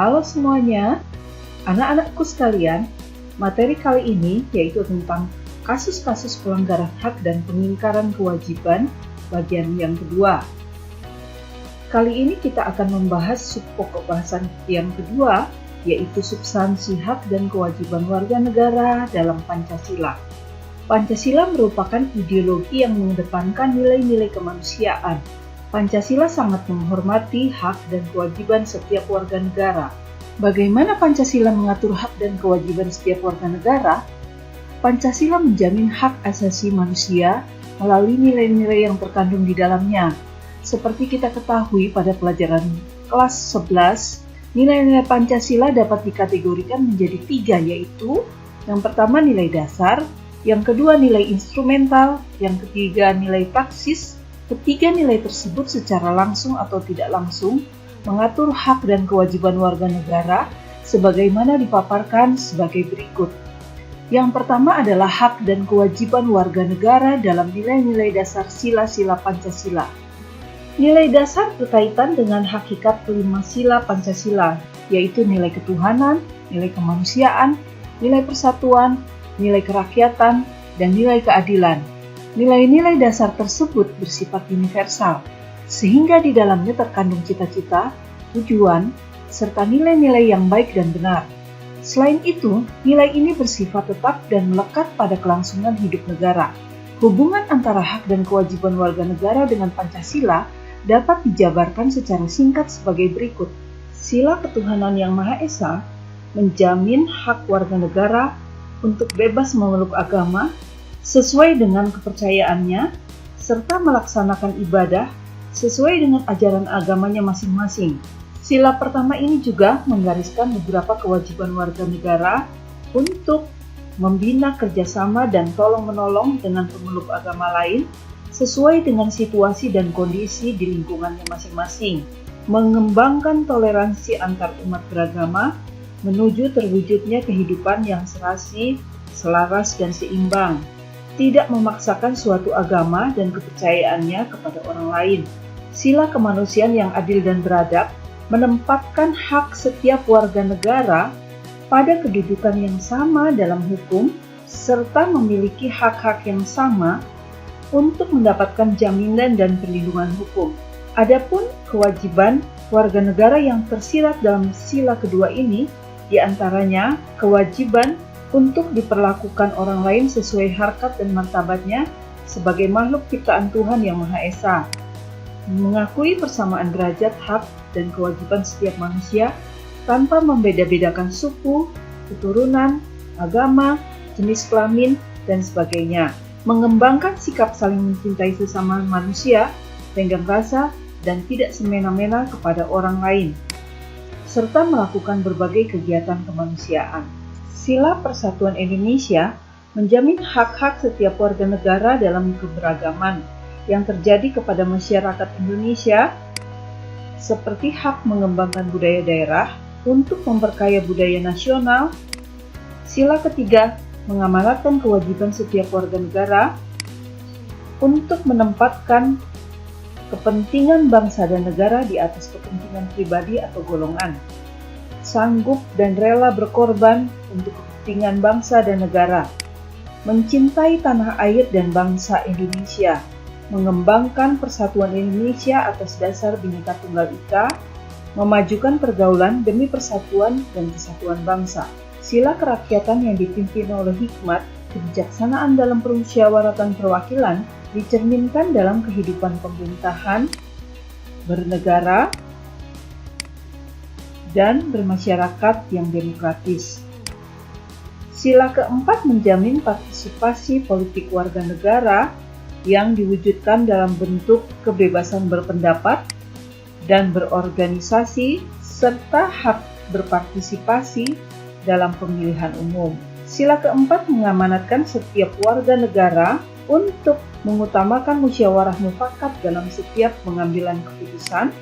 Halo semuanya, anak-anakku sekalian, materi kali ini yaitu tentang kasus-kasus pelanggaran hak dan pengingkaran kewajiban bagian yang kedua. Kali ini kita akan membahas subpokok bahasan yang kedua, yaitu substansi hak dan kewajiban warga negara dalam Pancasila. Pancasila merupakan ideologi yang mengedepankan nilai-nilai kemanusiaan. Pancasila sangat menghormati hak dan kewajiban setiap warga negara. Bagaimana Pancasila mengatur hak dan kewajiban setiap warga negara? Pancasila menjamin hak asasi manusia melalui nilai-nilai yang terkandung di dalamnya. Seperti kita ketahui pada pelajaran kelas 11, nilai-nilai Pancasila dapat dikategorikan menjadi 3, yaitu yang pertama nilai dasar, yang kedua nilai instrumental, yang ketiga nilai praksis. Ketiga nilai tersebut secara langsung atau tidak langsung mengatur hak dan kewajiban warga negara sebagaimana dipaparkan sebagai berikut. Yang pertama adalah hak dan kewajiban warga negara dalam nilai-nilai dasar sila-sila Pancasila. Nilai dasar berkaitan dengan hakikat kelima sila Pancasila, yaitu nilai ketuhanan, nilai kemanusiaan, nilai persatuan, nilai kerakyatan, dan nilai keadilan. Nilai-nilai dasar tersebut bersifat universal, sehingga di dalamnya terkandung cita-cita, tujuan, serta nilai-nilai yang baik dan benar. Selain itu, nilai ini bersifat tetap dan melekat pada kelangsungan hidup negara. Hubungan antara hak dan kewajiban warga negara dengan Pancasila dapat dijabarkan secara singkat sebagai berikut. Sila ketuhanan yang Maha Esa menjamin hak warga negara untuk bebas memeluk agama sesuai dengan kepercayaannya, serta melaksanakan ibadah sesuai dengan ajaran agamanya masing-masing. Sila pertama ini juga menggariskan beberapa kewajiban warga negara untuk membina kerjasama dan tolong-menolong dengan pemeluk agama lain sesuai dengan situasi dan kondisi di lingkungannya masing-masing, mengembangkan toleransi antar umat beragama menuju terwujudnya kehidupan yang serasi, selaras, dan seimbang, tidak memaksakan suatu agama dan kepercayaannya kepada orang lain. Sila kemanusiaan yang adil dan beradab menempatkan hak setiap warga negara pada kedudukan yang sama dalam hukum serta memiliki hak-hak yang sama untuk mendapatkan jaminan dan perlindungan hukum. Adapun kewajiban warga negara yang tersirat dalam sila kedua ini, diantaranya kewajiban untuk diperlakukan orang lain sesuai harkat dan martabatnya sebagai makhluk ciptaan Tuhan yang Maha Esa, mengakui persamaan derajat hak dan kewajiban setiap manusia tanpa membeda-bedakan suku, keturunan, agama, jenis kelamin, dan sebagainya, mengembangkan sikap saling mencintai sesama manusia, tenggang rasa, dan tidak semena-mena kepada orang lain, serta melakukan berbagai kegiatan kemanusiaan. Sila Persatuan Indonesia menjamin hak-hak setiap warga negara dalam keberagaman yang terjadi kepada masyarakat Indonesia, seperti hak mengembangkan budaya daerah untuk memperkaya budaya nasional. Sila ketiga mengamanatkan kewajiban setiap warga negara untuk menempatkan kepentingan bangsa dan negara di atas kepentingan pribadi atau golongan, sanggup dan rela berkorban untuk kepentingan bangsa dan negara, mencintai tanah air dan bangsa Indonesia, mengembangkan persatuan Indonesia atas dasar Bhinneka Tunggal Ika, memajukan pergaulan demi persatuan dan kesatuan bangsa. Sila kerakyatan yang dipimpin oleh hikmat, kebijaksanaan dalam permusyawaratan perwakilan dicerminkan dalam kehidupan pemerintahan, bernegara, dan bermasyarakat yang demokratis. Sila keempat menjamin partisipasi politik warga negara yang diwujudkan dalam bentuk kebebasan berpendapat dan berorganisasi serta hak berpartisipasi dalam pemilihan umum. Sila keempat mengamanatkan setiap warga negara untuk mengutamakan musyawarah mufakat dalam setiap pengambilan keputusan,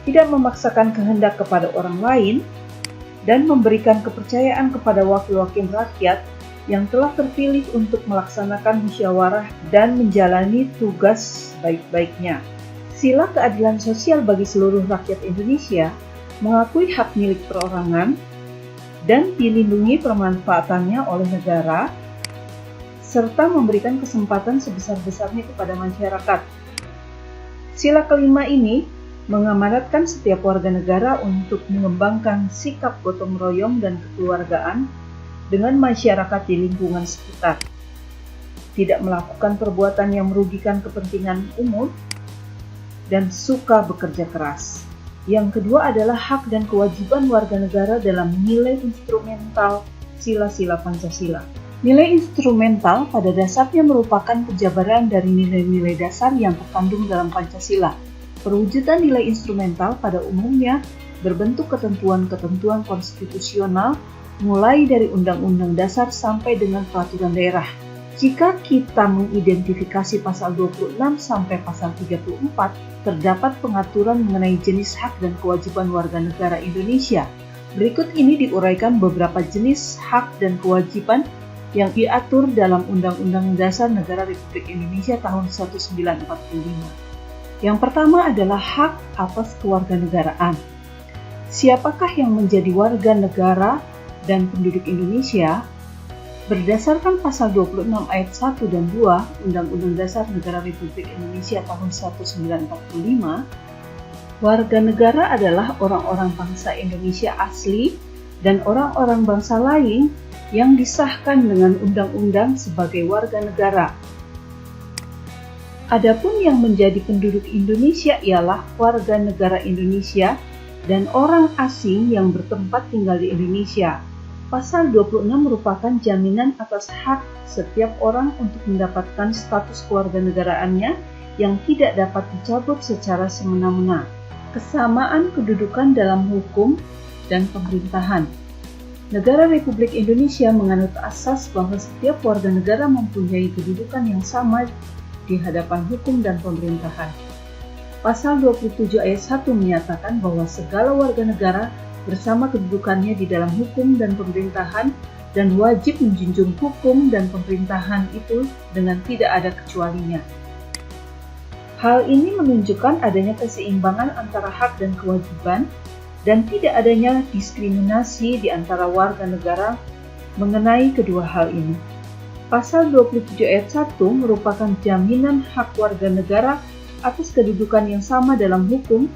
tidak memaksakan kehendak kepada orang lain, dan memberikan kepercayaan kepada wakil-wakil rakyat yang telah terpilih untuk melaksanakan musyawarah dan menjalani tugas baik-baiknya. Sila keadilan sosial bagi seluruh rakyat Indonesia mengakui hak milik perorangan, dan dilindungi pemanfaatannya oleh negara, serta memberikan kesempatan sebesar-besarnya kepada masyarakat. Sila kelima ini mengamanatkan setiap warga negara untuk mengembangkan sikap gotong royong dan kekeluargaan dengan masyarakat di lingkungan sekitar, tidak melakukan perbuatan yang merugikan kepentingan umum, dan suka bekerja keras. Yang kedua adalah hak dan kewajiban warga negara dalam nilai instrumental sila-sila Pancasila. Nilai instrumental pada dasarnya merupakan penjabaran dari nilai-nilai dasar yang terkandung dalam Pancasila. Perwujudan nilai instrumental pada umumnya berbentuk ketentuan-ketentuan konstitusional mulai dari Undang-Undang Dasar sampai dengan peraturan daerah. Jika kita mengidentifikasi pasal 26 sampai pasal 34, terdapat pengaturan mengenai jenis hak dan kewajiban warga negara Indonesia. Berikut ini diuraikan beberapa jenis hak dan kewajiban yang diatur dalam Undang-Undang Dasar Negara Republik Indonesia tahun 1945. Yang pertama adalah hak atas kewarganegaraan. Siapakah yang menjadi warga negara dan penduduk Indonesia? Berdasarkan pasal 26 ayat 1 dan 2 Undang-Undang Dasar Negara Republik Indonesia tahun 1945, warga negara adalah orang-orang bangsa Indonesia asli dan orang-orang bangsa lain yang disahkan dengan undang-undang sebagai warga negara. Adapun yang menjadi penduduk Indonesia ialah warga negara Indonesia dan orang asing yang bertempat tinggal di Indonesia. Pasal 26 merupakan jaminan atas hak setiap orang untuk mendapatkan status kewarganegaraannya yang tidak dapat dicabut secara semena-mena. Kesamaan kedudukan dalam hukum dan pemerintahan. Negara Republik Indonesia menganut asas bahwa setiap warga negara mempunyai kedudukan yang sama di hadapan hukum dan pemerintahan. Pasal 27 ayat 1 menyatakan bahwa segala warga negara bersama kedudukannya di dalam hukum dan pemerintahan dan wajib menjunjung hukum dan pemerintahan itu dengan tidak ada kecualinya. Hal ini menunjukkan adanya keseimbangan antara hak dan kewajiban dan tidak adanya diskriminasi di antara warga negara mengenai kedua hal ini. Pasal 27 ayat 1 merupakan jaminan hak warga negara atas kedudukan yang sama dalam hukum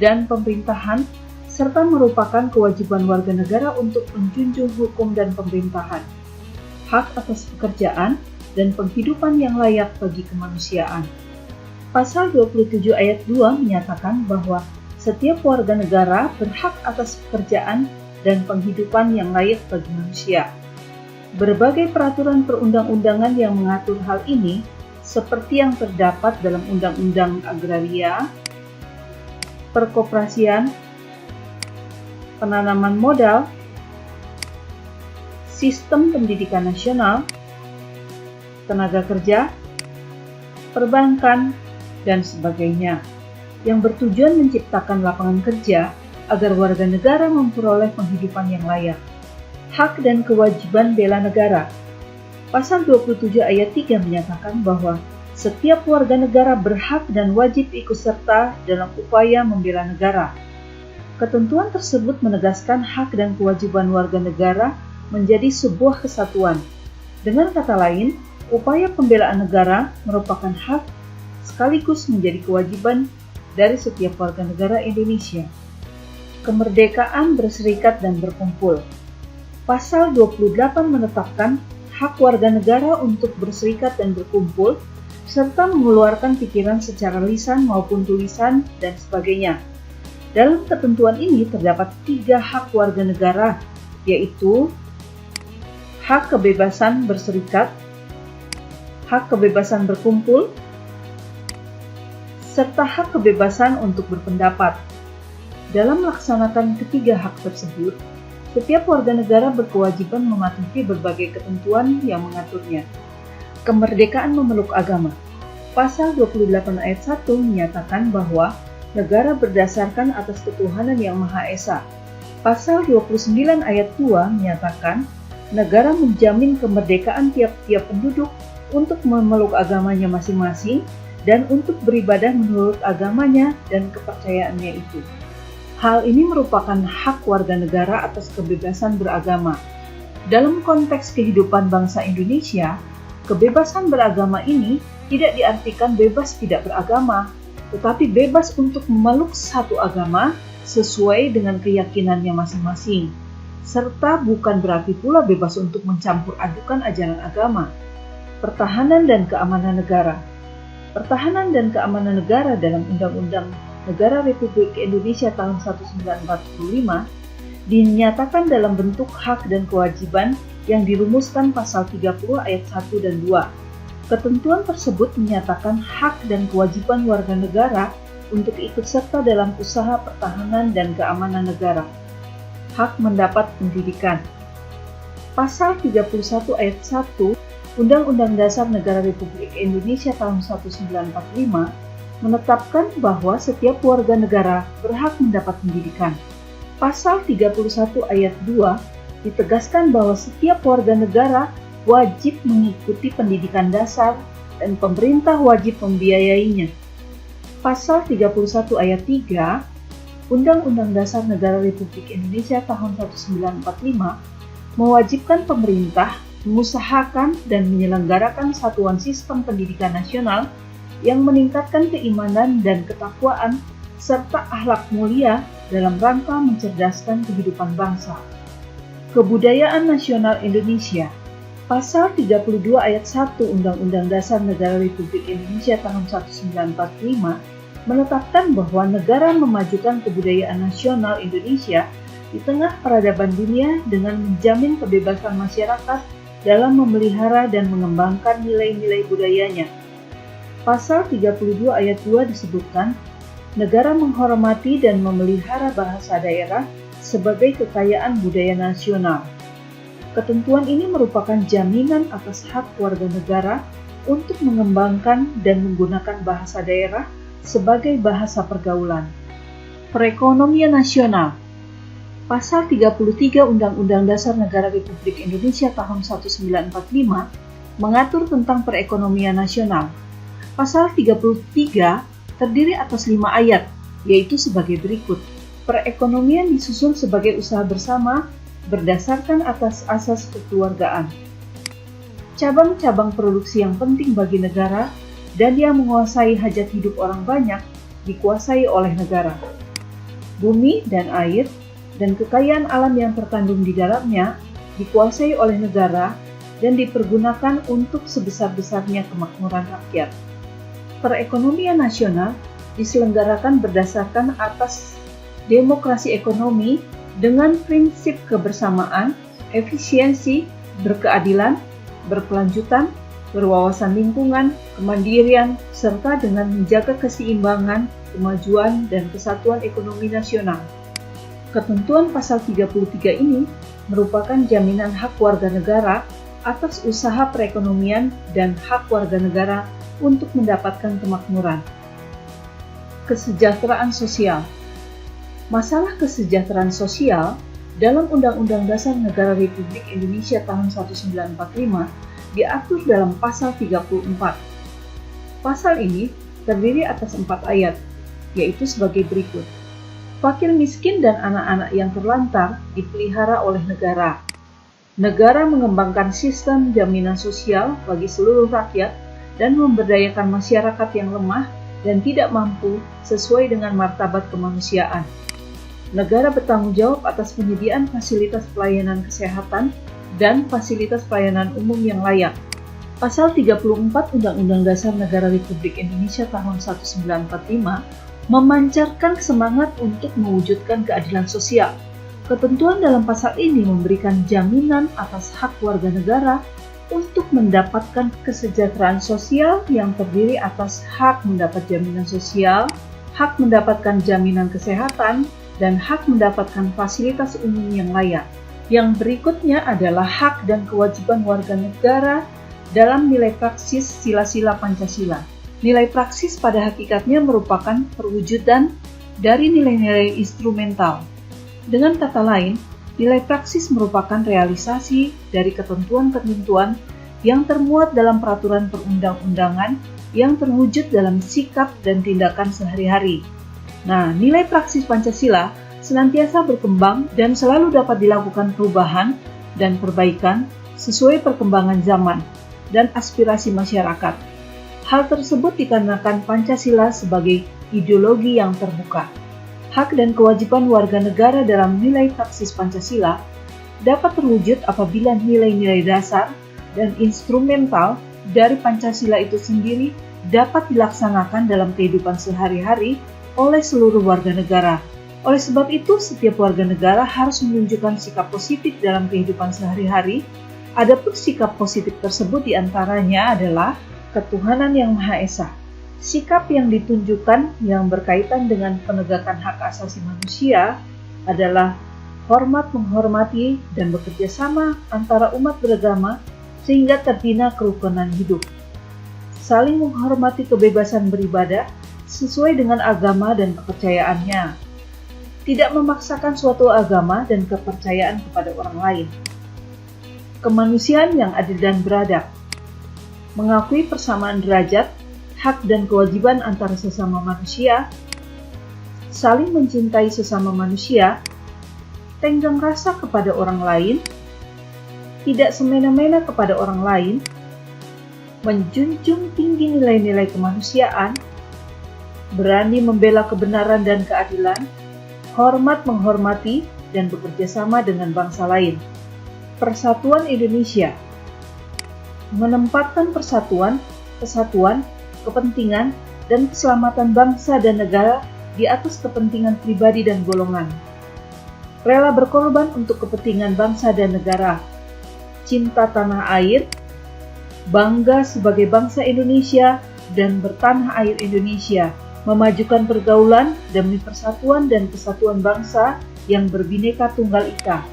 dan pemerintahan serta merupakan kewajiban warga negara untuk menjunjung hukum dan pemerintahan, hak atas pekerjaan, dan penghidupan yang layak bagi kemanusiaan. Pasal 27 ayat 2 menyatakan bahwa setiap warga negara berhak atas pekerjaan dan penghidupan yang layak bagi manusia. Berbagai peraturan perundang-undangan yang mengatur hal ini, seperti yang terdapat dalam Undang-Undang Agraria, Perkoperasian, Penanaman Modal, Sistem Pendidikan Nasional, Tenaga Kerja, Perbankan, dan sebagainya, yang bertujuan menciptakan lapangan kerja agar warga negara memperoleh penghidupan yang layak. Hak dan kewajiban bela negara. Pasal 27 ayat 3 menyatakan bahwa setiap warga negara berhak dan wajib ikut serta dalam upaya membela negara. Ketentuan tersebut menegaskan hak dan kewajiban warga negara menjadi sebuah kesatuan. Dengan kata lain, upaya pembelaan negara merupakan hak sekaligus menjadi kewajiban dari setiap warga negara Indonesia. Kemerdekaan berserikat dan berkumpul. Pasal 28 menetapkan hak warga negara untuk berserikat dan berkumpul, serta mengeluarkan pikiran secara lisan maupun tulisan, dan sebagainya. Dalam ketentuan ini terdapat 3 hak warga negara, yaitu hak kebebasan berserikat, hak kebebasan berkumpul, serta hak kebebasan untuk berpendapat. Dalam melaksanakan ketiga hak tersebut, setiap warga negara berkewajiban mematuhi berbagai ketentuan yang mengaturnya. Kemerdekaan memeluk agama. Pasal 28 ayat 1 menyatakan bahwa negara berdasarkan atas ketuhanan yang Maha Esa. Pasal 29 ayat 2 menyatakan negara menjamin kemerdekaan tiap-tiap penduduk untuk memeluk agamanya masing-masing dan untuk beribadah menurut agamanya dan kepercayaannya itu. Hal ini merupakan hak warga negara atas kebebasan beragama. Dalam konteks kehidupan bangsa Indonesia, kebebasan beragama ini tidak diartikan bebas tidak beragama, tetapi bebas untuk memeluk satu agama sesuai dengan keyakinannya masing-masing, serta bukan berarti pula bebas untuk mencampur adukan ajaran agama. Pertahanan dan keamanan negara. Pertahanan dan keamanan negara dalam Undang-Undang Negara Republik Indonesia tahun 1945 dinyatakan dalam bentuk hak dan kewajiban yang dirumuskan pasal 30 ayat 1 dan 2. Ketentuan tersebut menyatakan hak dan kewajiban warga negara untuk ikut serta dalam usaha pertahanan dan keamanan negara. Hak mendapat pendidikan. Pasal 31 ayat 1 Undang-Undang Dasar Negara Republik Indonesia tahun 1945 menetapkan bahwa setiap warga negara berhak mendapat pendidikan. Pasal 31 ayat 2 ditegaskan bahwa setiap warga negara wajib mengikuti pendidikan dasar dan pemerintah wajib membiayainya. Pasal 31 ayat 3 Undang-Undang Dasar Negara Republik Indonesia tahun 1945 mewajibkan pemerintah mengusahakan dan menyelenggarakan satuan sistem pendidikan nasional yang meningkatkan keimanan dan ketakwaan serta akhlak mulia dalam rangka mencerdaskan kehidupan bangsa. Kebudayaan Nasional Indonesia. Pasal 32 ayat 1 Undang-Undang Dasar Negara Republik Indonesia tahun 1945 menetapkan bahwa negara memajukan kebudayaan nasional Indonesia di tengah peradaban dunia dengan menjamin kebebasan masyarakat dalam memelihara dan mengembangkan nilai-nilai budayanya. Pasal 32 ayat 2 disebutkan, negara menghormati dan memelihara bahasa daerah sebagai kekayaan budaya nasional. Ketentuan ini merupakan jaminan atas hak warga negara untuk mengembangkan dan menggunakan bahasa daerah sebagai bahasa pergaulan. Perekonomian nasional. Pasal 33 Undang-Undang Dasar Negara Republik Indonesia tahun 1945 mengatur tentang perekonomian nasional. Pasal 33 terdiri atas 5 ayat, yaitu sebagai berikut. Perekonomian disusun sebagai usaha bersama berdasarkan atas asas kekeluargaan. Cabang-cabang produksi yang penting bagi negara dan yang menguasai hajat hidup orang banyak dikuasai oleh negara. Bumi dan air dan kekayaan alam yang terkandung di dalamnya dikuasai oleh negara dan dipergunakan untuk sebesar-besarnya kemakmuran rakyat. Perekonomian nasional diselenggarakan berdasarkan atas demokrasi ekonomi dengan prinsip kebersamaan, efisiensi, berkeadilan, berkelanjutan, berwawasan lingkungan, kemandirian, serta dengan menjaga keseimbangan, kemajuan, dan kesatuan ekonomi nasional. Ketentuan pasal 33 ini merupakan jaminan hak warga negara atas usaha perekonomian dan hak warga negara untuk mendapatkan kemakmuran. Kesejahteraan sosial. Masalah kesejahteraan sosial dalam Undang-Undang Dasar Negara Republik Indonesia tahun 1945 diatur dalam pasal 34. Pasal ini terdiri atas 4 ayat, yaitu sebagai berikut. Fakir miskin dan anak-anak yang terlantar dipelihara oleh negara. Negara mengembangkan sistem jaminan sosial bagi seluruh rakyat dan memberdayakan masyarakat yang lemah dan tidak mampu sesuai dengan martabat kemanusiaan. Negara bertanggung jawab atas penyediaan fasilitas pelayanan kesehatan dan fasilitas pelayanan umum yang layak. Pasal 34 Undang-Undang Dasar Negara Republik Indonesia tahun 1945 memancarkan semangat untuk mewujudkan keadilan sosial. Ketentuan dalam pasal ini memberikan jaminan atas hak warga negara untuk mendapatkan kesejahteraan sosial yang terdiri atas hak mendapat jaminan sosial, hak mendapatkan jaminan kesehatan, dan hak mendapatkan fasilitas umum yang layak. Yang berikutnya adalah hak dan kewajiban warga negara dalam nilai praksis sila-sila Pancasila. Nilai praksis pada hakikatnya merupakan perwujudan dari nilai-nilai instrumental. Dengan kata lain, nilai praksis merupakan realisasi dari ketentuan-ketentuan yang termuat dalam peraturan perundang-undangan yang terwujud dalam sikap dan tindakan sehari-hari. Nah, nilai praksis Pancasila senantiasa berkembang dan selalu dapat dilakukan perubahan dan perbaikan sesuai perkembangan zaman dan aspirasi masyarakat. Hal tersebut dikarenakan Pancasila sebagai ideologi yang terbuka. Hak dan kewajiban warga negara dalam nilai taksis Pancasila dapat terwujud apabila nilai-nilai dasar dan instrumental dari Pancasila itu sendiri dapat dilaksanakan dalam kehidupan sehari-hari oleh seluruh warga negara. Oleh sebab itu, setiap warga negara harus menunjukkan sikap positif dalam kehidupan sehari-hari. Adapun sikap positif tersebut diantaranya adalah ketuhanan yang Maha Esa. Sikap yang ditunjukkan yang berkaitan dengan penegakan hak asasi manusia adalah hormat menghormati dan bekerja sama antara umat beragama sehingga terbina kerukunan hidup. Saling menghormati kebebasan beribadah sesuai dengan agama dan kepercayaannya. Tidak memaksakan suatu agama dan kepercayaan kepada orang lain. Kemanusiaan yang adil dan beradab. Mengakui persamaan derajat, hak dan kewajiban antara sesama manusia. Saling mencintai sesama manusia. Tenggang rasa kepada orang lain, tidak semena-mena kepada orang lain, menjunjung tinggi nilai-nilai kemanusiaan, berani membela kebenaran dan keadilan, hormat menghormati dan bekerja sama dengan bangsa lain. Persatuan Indonesia menempatkan persatuan, kesatuan, kepentingan, dan keselamatan bangsa dan negara di atas kepentingan pribadi dan golongan. Rela berkorban untuk kepentingan bangsa dan negara, cinta tanah air, bangga sebagai bangsa Indonesia dan bertanah air Indonesia, memajukan pergaulan demi persatuan dan kesatuan bangsa yang berbineka tunggal ika.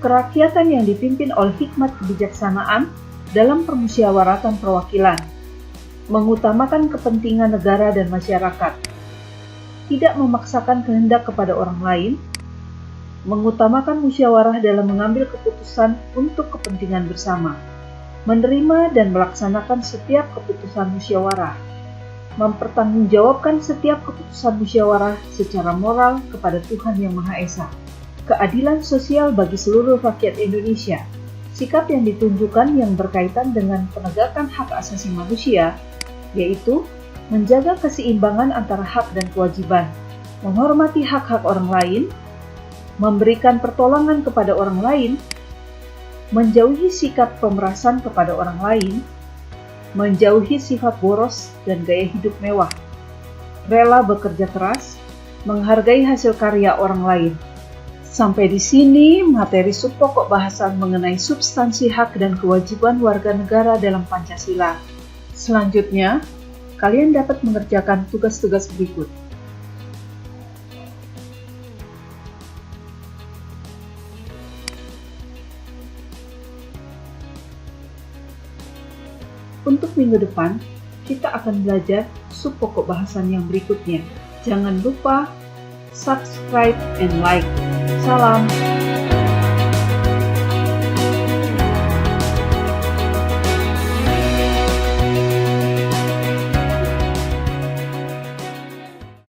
Kerakyatan yang dipimpin oleh hikmat kebijaksanaan dalam permusyawaratan perwakilan, mengutamakan kepentingan negara dan masyarakat, tidak memaksakan kehendak kepada orang lain, mengutamakan musyawarah dalam mengambil keputusan untuk kepentingan bersama, menerima dan melaksanakan setiap keputusan musyawarah, mempertanggungjawabkan setiap keputusan musyawarah secara moral kepada Tuhan Yang Maha Esa, keadilan sosial bagi seluruh rakyat Indonesia, sikap yang ditunjukkan yang berkaitan dengan penegakan hak asasi manusia, yaitu menjaga keseimbangan antara hak dan kewajiban, menghormati hak-hak orang lain, memberikan pertolongan kepada orang lain, menjauhi sikap pemerasan kepada orang lain, menjauhi sifat boros dan gaya hidup mewah, rela bekerja keras, menghargai hasil karya orang lain. Sampai di sini materi subpokok bahasan mengenai substansi hak dan kewajiban warga negara dalam Pancasila. Selanjutnya, kalian dapat mengerjakan tugas-tugas berikut. Untuk minggu depan, kita akan belajar subpokok bahasan yang berikutnya. Jangan lupa subscribe and like. Salam.